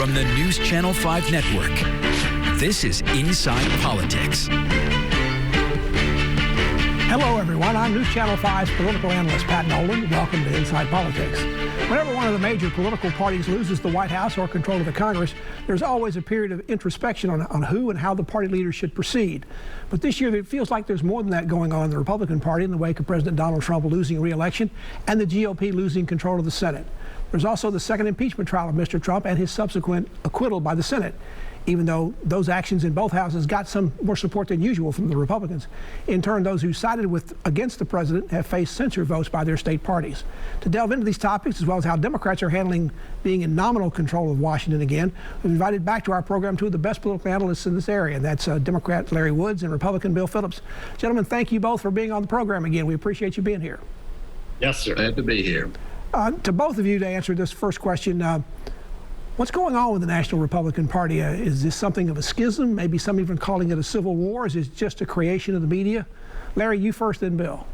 From the NewsChannel 5 network, this is Inside Politics. Hello, everyone. I'm NewsChannel 5's political analyst, Pat Nolan. Welcome to Inside Politics. Whenever one of the major political parties loses the White House or control of the Congress, there's always a period of introspection on who and how the party leaders should proceed. But this year, it feels like there's more than that going on in the Republican Party in the wake of President Donald Trump losing re-election and the GOP losing control of the Senate. There's also the second impeachment trial of Mr. Trump and his subsequent acquittal by the Senate, even though those actions in both houses got some more support than usual from the Republicans. In turn, those who sided against the president have faced censure votes by their state parties. To delve into these topics, as well as how Democrats are handling being in nominal control of Washington again, we've invited back to our program two of the best political analysts in this area. That's Democrat Larry Woods and Republican Bill Phillips. Gentlemen, thank you both for being on the program again. We appreciate you being here. Yes, sir. Glad to be here. To both of you, to answer this first question, what's going on with the National Republican Party? Is this something of a schism? Maybe some even calling it a civil war? Is it just a creation of the media? Larry, you first, then Bill.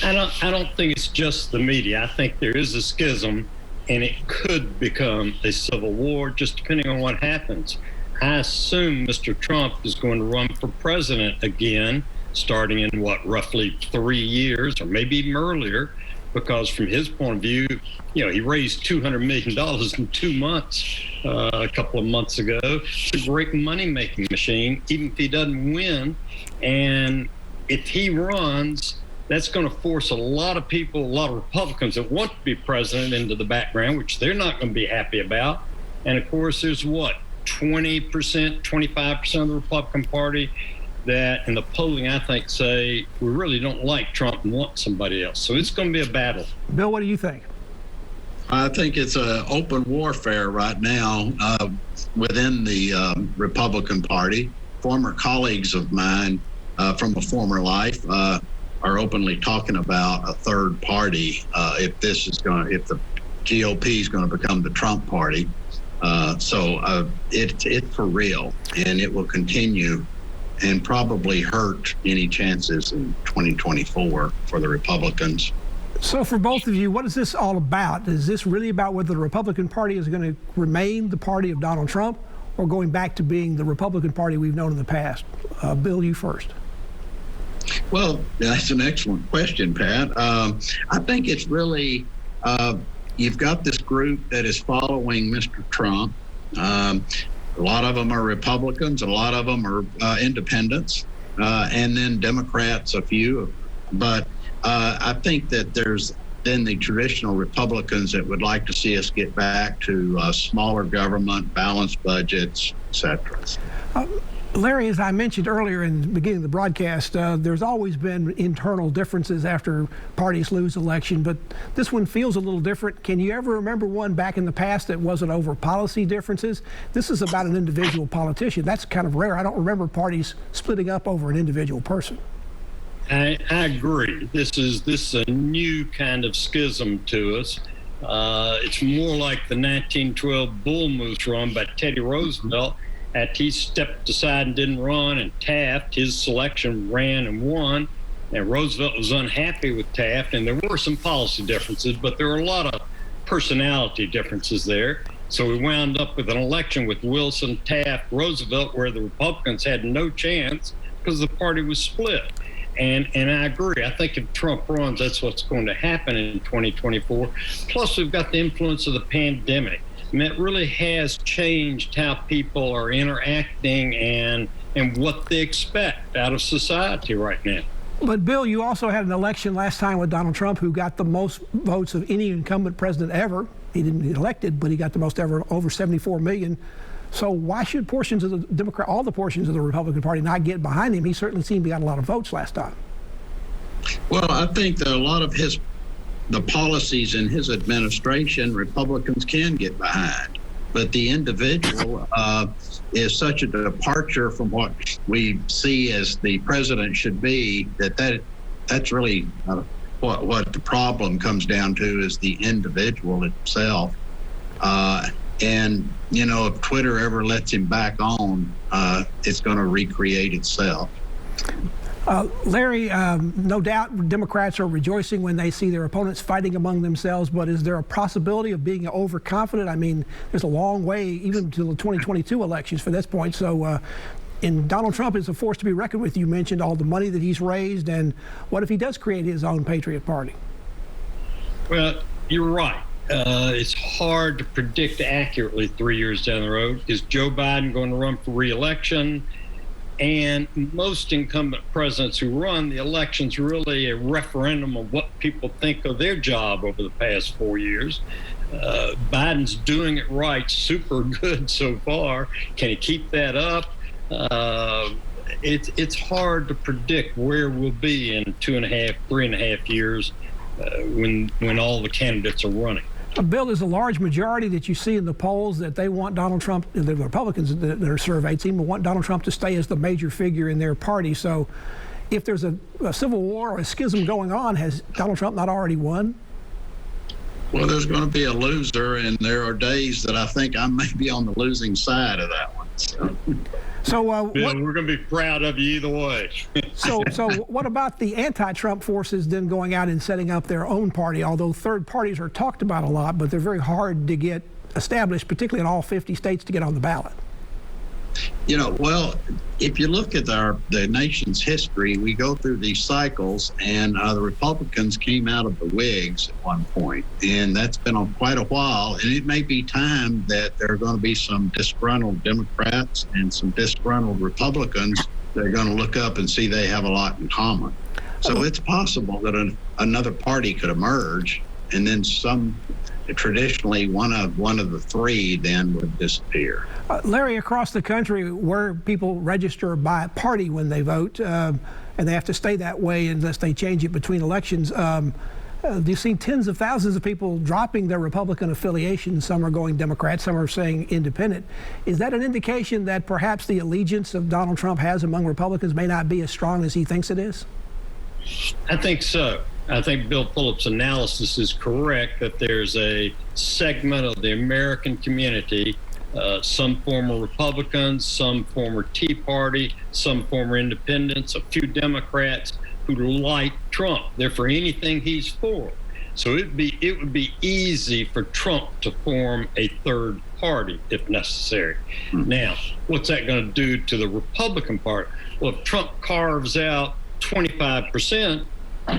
I don't think it's just the media. I think there is a schism, and it could become a civil war, just depending on what happens. I assume Mr. Trump is going to run for president again, starting in, roughly 3 years, or maybe even earlier, because from his point of view, he raised $200 million in 2 months a couple of months ago. It's a great money-making machine, even if he doesn't win. And if he runs, that's going to force a lot of people, a lot of Republicans that want to be president into the background, which they're not going to be happy about. And of course, there's 20%, 25% of the Republican Party that in the polling, I think, say we really don't like Trump and want somebody else. So it's going to be a battle. Bill, what do you think? I think it's an open warfare right now within the Republican Party. Former colleagues of mine from a former life are openly talking about a third party if the GOP is going to become the Trump party. So it's for real, and it will continue and probably hurt any chances in 2024 for the Republicans. So for both of you, what is this all about? Is this really about whether the Republican Party is going to remain the party of Donald Trump or going back to being the Republican Party we've known in the past? Bill, you first. Well, that's an excellent question, Pat. I think it's really, you've got this group that is following Mr. Trump. A lot of them are Republicans, a lot of them are independents, and then Democrats, a few. But I think that there's then the traditional Republicans that would like to see us get back to smaller government, balanced budgets, et cetera. Larry, as I mentioned earlier in the beginning of the broadcast, there's always been internal differences after parties lose election, but this one feels a little different. Can you ever remember one back in the past that wasn't over policy differences? This is about an individual politician. That's kind of rare. I don't remember parties splitting up over an individual person. I agree. This is a new kind of schism to us. It's more like the 1912 Bull Moose run by Teddy Roosevelt. After he stepped aside and didn't run, and Taft, his selection, ran and won. And Roosevelt was unhappy with Taft, and there were some policy differences, but there were a lot of personality differences there. So we wound up with an election with Wilson, Taft, Roosevelt, where the Republicans had no chance because the party was split. And I agree. I think if Trump runs, that's what's going to happen in 2024. Plus, we've got the influence of the pandemic. And that really has changed how people are interacting and what they expect out of society right now. But Bill, you also had an election last time with Donald Trump, who got the most votes of any incumbent president ever. He didn't get elected, but he got the most ever, over 74 million. So why should portions of the all the portions of the Republican Party not get behind him? He certainly seemed to get a lot of votes last time. Well, I think that a lot of the policies in his administration, Republicans can get behind. But the individual is such a departure from what we see as the president should be, that's really what the problem comes down to, is the individual itself. And, if Twitter ever lets him back on, it's going to recreate itself. Larry, no doubt Democrats are rejoicing when they see their opponents fighting among themselves, but is there a possibility of being overconfident? I mean, there's a long way even to the 2022 elections for this point. So, and Donald Trump is a force to be reckoned with. You mentioned all the money that he's raised, and what if he does create his own Patriot Party? Well, you're right. It's hard to predict accurately 3 years down the road. Is Joe Biden going to run for re-election? And most incumbent presidents who run, the election's really a referendum of what people think of their job over the past 4 years. Biden's doing it right, super good so far. Can he keep that up? It's hard to predict where we'll be in 2.5, 3.5 years when all the candidates are running. Bill, there's a large majority that you see in the polls that they want Donald Trump, the Republicans that are surveyed seem to want Donald Trump to stay as the major figure in their party. So if there's a civil war or a schism going on, has Donald Trump not already won? Well, there's going to be a loser, and there are days that I think I may be on the losing side of that one. So Bill, we're going to be proud of you either way. So what about the anti-Trump forces then going out and setting up their own party? Although third parties are talked about a lot, but they're very hard to get established, particularly in all 50 states, to get on the ballot. You know, well, if you look at the nation's history, we go through these cycles, and the Republicans came out of the Whigs at one point, and that's been on quite a while. And it may be time that there are going to be some disgruntled Democrats and some disgruntled Republicans that are going to look up and see they have a lot in common. So it's possible that another party could emerge, and then traditionally one of the three then would disappear. Larry, across the country where people register by party when they vote, and they have to stay that way unless they change it between elections, you've seen tens of thousands of people dropping their Republican affiliation. Some are going Democrat, some are saying independent. Is that an indication that perhaps the allegiance of Donald Trump has among Republicans may not be as strong as he thinks it is? I think so. I think Bill Phillips' analysis is correct that there's a segment of the American community, some former Republicans, some former Tea Party, some former independents, a few Democrats who like Trump. They're for anything he's for. So it would be easy for Trump to form a third party if necessary. Now, what's that going to do to the Republican Party? Well, if Trump carves out 25%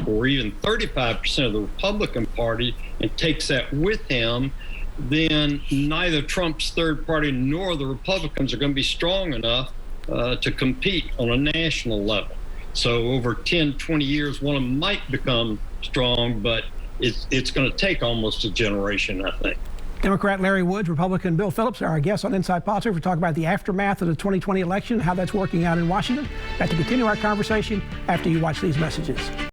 or even 35% of the Republican Party and takes that with him, then neither Trump's third party nor the Republicans are going to be strong enough to compete on a national level. So over 10, 20 years, one of them might become strong, but it's going to take almost a generation, I think. Democrat Larry Woods, Republican Bill Phillips are our guests on Inside Politics. We're talking about the aftermath of the 2020 election, how that's working out in Washington. Got to continue our conversation after you watch these messages.